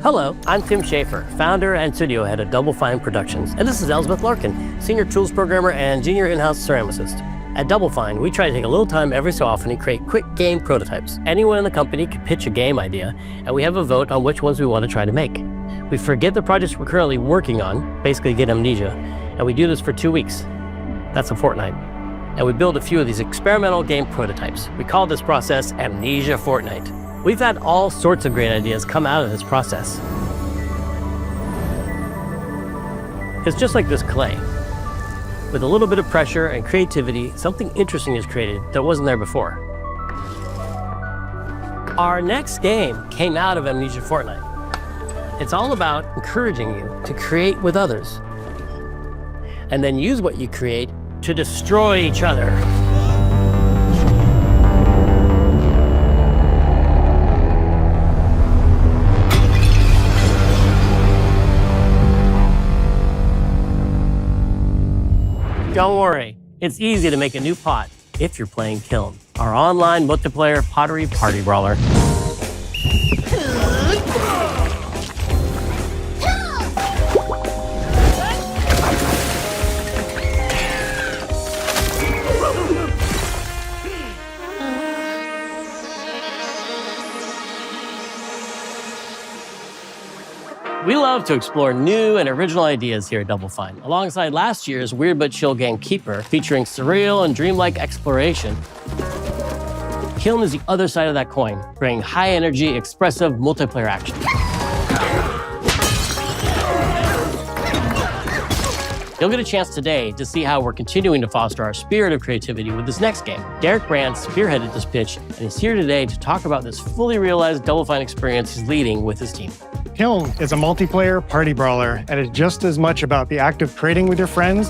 Hello, I'm Tim Schaefer, founder and studio head of Double Fine Productions, and this is Elizabeth Larkin, senior tools programmer and junior in-house ceramicist. At Double Fine, we try to take a little time every so often to create quick game prototypes. Anyone in the company can pitch a game idea, and we have a vote on which ones we want to try to make. We forget the projects we're currently working on, basically get amnesia, and we do this for 2 weeks. That's a fortnight. And we build a few of these experimental game prototypes. We call this process Amnesia Fortnight. We've had all sorts of great ideas come out of this process. It's just like this clay. With a little bit of pressure and creativity, something interesting is created that wasn't there before. Our next game came out of Amnesia Fortnight. It's all about encouraging you to create with others, and then use what you create to destroy each other. Don't worry, it's easy to make a new pot if you're playing Kiln, our online multiplayer pottery party brawler. We love to explore new and original ideas here at Double Fine, alongside last year's Weird But Chill game Keeper, featuring surreal and dreamlike exploration. Kiln is the other side of that coin, bringing high-energy, expressive multiplayer action. You'll get a chance today to see how we're continuing to foster our spirit of creativity with this next game. Derek Brand spearheaded this pitch, and he's here today to talk about this fully realized Double Fine experience he's leading with his team. Kiln is a multiplayer party brawler, and it's just as much about the act of trading with your friends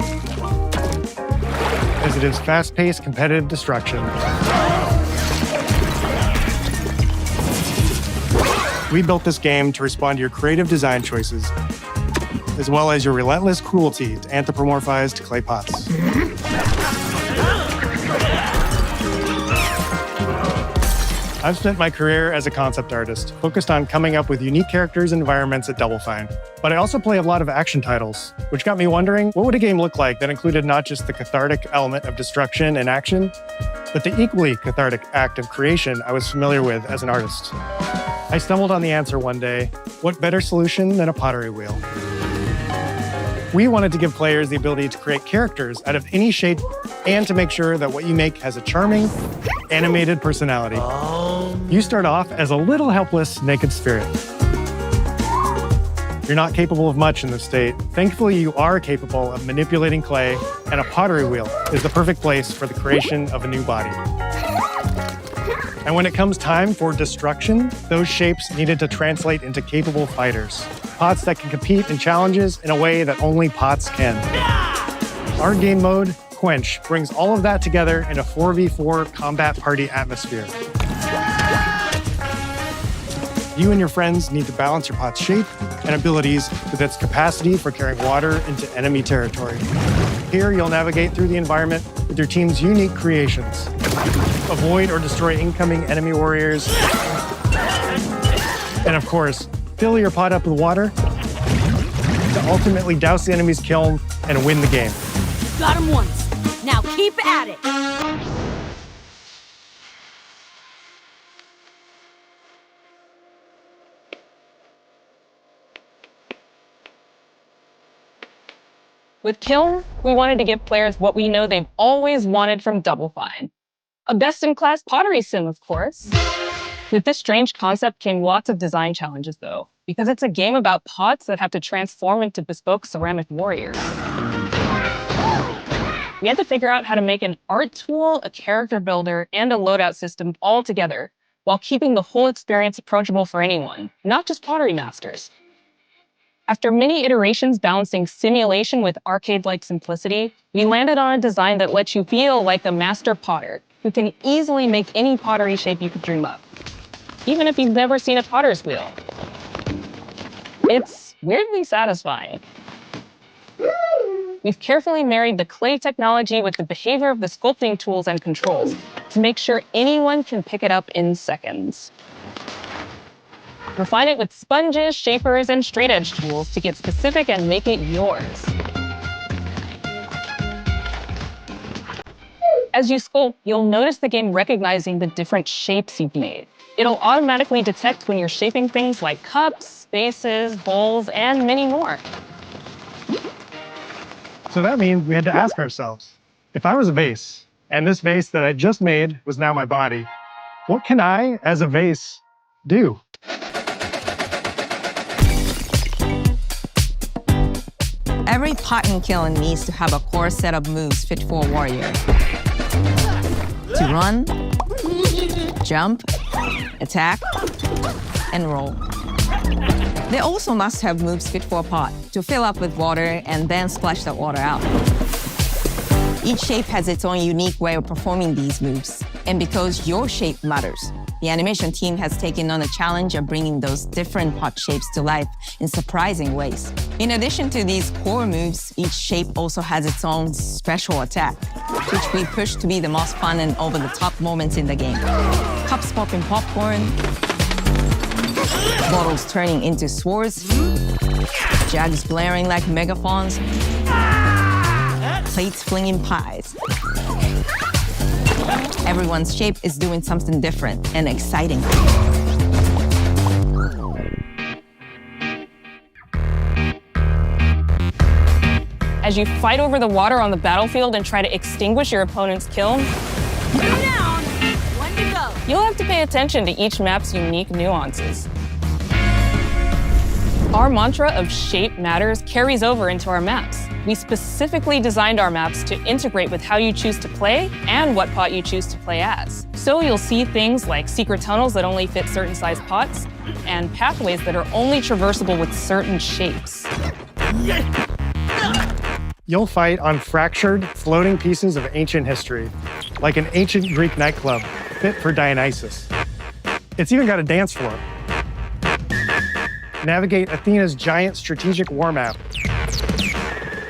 as it is fast-paced competitive destruction. We built this game to respond to your creative design choices, as well as your relentless cruelty to anthropomorphized clay pots. I've spent my career as a concept artist, focused on coming up with unique characters and environments at Double Fine. But I also play a lot of action titles, which got me wondering, what would a game look like that included not just the cathartic element of destruction and action, but the equally cathartic act of creation I was familiar with as an artist? I stumbled on the answer one day: what better solution than a pottery wheel? We wanted to give players the ability to create characters out of any shape and to make sure that what you make has a charming, animated personality. You start off as a little helpless, naked spirit. You're not capable of much in this state. Thankfully, you are capable of manipulating clay, and a pottery wheel is the perfect place for the creation of a new body. And when it comes time for destruction, those shapes needed to translate into capable fighters. Pots that can compete in challenges in a way that only pots can. Our game mode, Quench, brings all of that together in a 4v4 combat party atmosphere. You and your friends need to balance your pot's shape and abilities with its capacity for carrying water into enemy territory. Here, you'll navigate through the environment with your team's unique creations. Avoid or destroy incoming enemy warriors. And of course, fill your pot up with water to ultimately douse the enemy's kiln and win the game. Got him once. Now keep at it. With Kiln, we wanted to give players what we know they've always wanted from Double Fine. A best-in-class pottery sim, of course. With this strange concept came lots of design challenges, though, because it's a game about pots that have to transform into bespoke ceramic warriors. We had to figure out how to make an art tool, a character builder, and a loadout system all together, while keeping the whole experience approachable for anyone, not just pottery masters. After many iterations balancing simulation with arcade-like simplicity, we landed on a design that lets you feel like a master potter who can easily make any pottery shape you could dream up, even if you've never seen a potter's wheel. It's weirdly satisfying. We've carefully married the clay technology with the behavior of the sculpting tools and controls to make sure anyone can pick it up in seconds. Refine it with sponges, shapers, and straight edge tools to get specific and make it yours. As you sculpt, you'll notice the game recognizing the different shapes you've made. It'll automatically detect when you're shaping things like cups, vases, bowls, and many more. So that means we had to ask ourselves, if I was a vase, and this vase that I just made was now my body, what can I, as a vase, do? Every pot in Kiln needs to have a core set of moves fit for a warrior. To run, jump, attack, and roll. They also must have moves fit for a pot to fill up with water and then splash that water out. Each shape has its own unique way of performing these moves. And because your shape matters, the animation team has taken on the challenge of bringing those different pot shapes to life in surprising ways. In addition to these core moves, each shape also has its own special attack, which we push to be the most fun and over-the-top moments in the game. Cups popping popcorn, bottles turning into swords, jugs blaring like megaphones, plates flinging pies. Everyone's shape is doing something different and exciting. As you fight over the water on the battlefield and try to extinguish your opponent's kiln, Down. One to go. you'll have to pay attention to each map's unique nuances. Our mantra of shape matters carries over into our maps. We specifically designed our maps to integrate with how you choose to play and what pot you choose to play as. So you'll see things like secret tunnels that only fit certain size pots and pathways that are only traversable with certain shapes. You'll fight on fractured, floating pieces of ancient history, like an ancient Greek nightclub fit for Dionysus. It's even got a dance floor. Navigate Athena's giant strategic war map,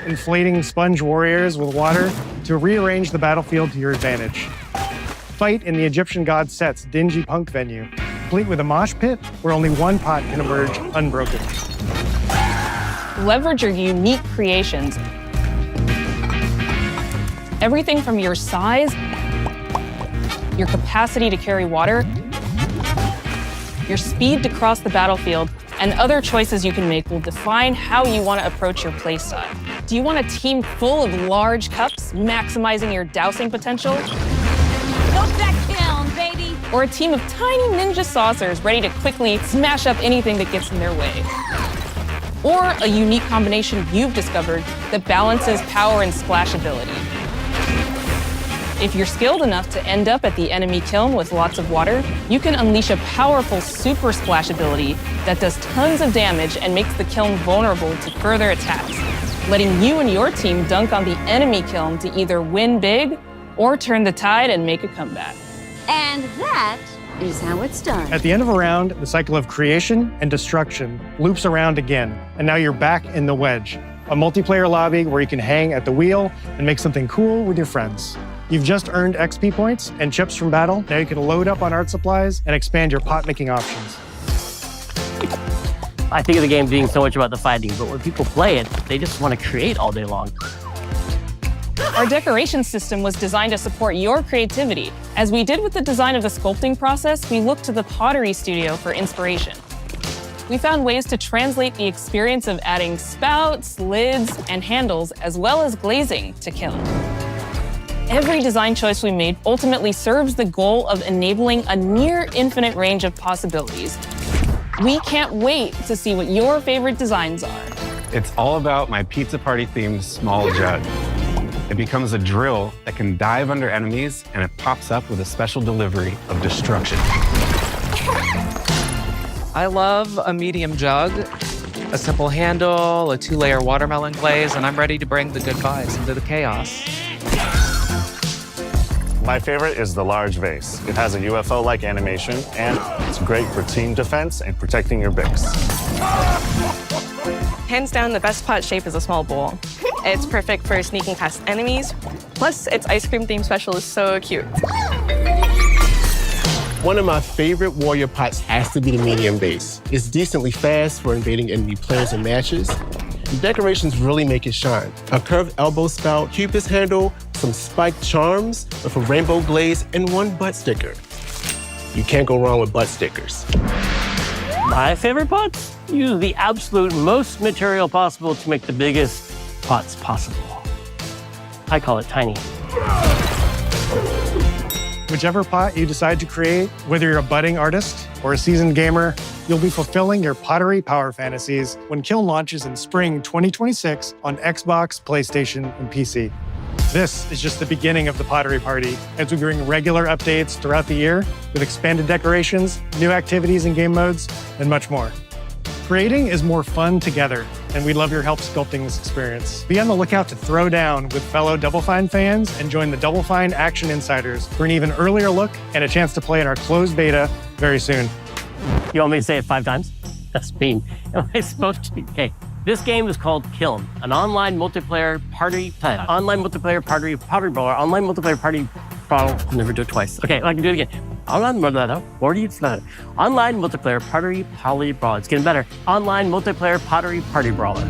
inflating sponge warriors with water to rearrange the battlefield to your advantage. Fight in the Egyptian god Set's dingy punk venue, complete with a mosh pit where only one pot can emerge unbroken. Leverage your unique creations. Everything from your size, your capacity to carry water, your speed to cross the battlefield, and other choices you can make will define how you want to approach your playstyle. Do you want a team full of large cups, maximizing your dousing potential? Go that kiln, baby. Or a team of tiny ninja saucers ready to quickly smash up anything that gets in their way? Or a unique combination you've discovered that balances power and splashability? If you're skilled enough to end up at the enemy kiln with lots of water, you can unleash a powerful super splash ability that does tons of damage and makes the kiln vulnerable to further attacks, letting you and your team dunk on the enemy kiln to either win big or turn the tide and make a comeback. And that is how it's done. At the end of a round, the cycle of creation and destruction loops around again, and now you're back in the wedge, a multiplayer lobby where you can hang at the wheel and make something cool with your friends. You've just earned XP points and chips from battle. Now you can load up on art supplies and expand your pot-making options. I think of the game being so much about the fighting, but when people play it, they just want to create all day long. Our decoration system was designed to support your creativity. As we did with the design of the sculpting process, we looked to the Pottery Studio for inspiration. We found ways to translate the experience of adding spouts, lids, and handles, as well as glazing to Kiln. Every design choice we made ultimately serves the goal of enabling a near infinite range of possibilities. We can't wait to see what your favorite designs are. It's all about my pizza party themed small jug. It becomes a drill that can dive under enemies, and it pops up with a special delivery of destruction. I love a medium jug, a simple handle, a 2-layer watermelon glaze, and I'm ready to bring the good vibes into the chaos. My favorite is the large vase. It has a UFO-like animation, and it's great for team defense and protecting your bigs. Hands down, the best pot shape is a small bowl. It's perfect for sneaking past enemies. Plus, its ice cream theme special is so cute. One of my favorite warrior pots has to be the medium base. It's decently fast for invading enemy players and matches. The decorations really make it shine. A curved elbow spout, cupid's handle, some spiked charms with a rainbow glaze, and one butt sticker. You can't go wrong with butt stickers. My favorite pots use the absolute most material possible to make the biggest pots possible. I call it tiny. Whichever pot you decide to create, whether you're a budding artist or a seasoned gamer, you'll be fulfilling your pottery power fantasies when Kiln launches in spring 2026 on Xbox, PlayStation, and PC. This is just the beginning of the pottery party as we bring regular updates throughout the year with expanded decorations, new activities and game modes, and much more. Creating is more fun together, and we'd love your help sculpting this experience. Be on the lookout to throw down with fellow Double Fine fans and join the Double Fine Action Insiders for an even earlier look and a chance to play in our closed beta very soon. You want me to say it 5 times? That's mean. Am I supposed to? Okay. This game is called Kiln, an online multiplayer party brawler, online multiplayer party brawler. I'll never do it twice. Okay, I can do it again. Online multiplayer party brawler. It's getting better. Online multiplayer pottery party brawler.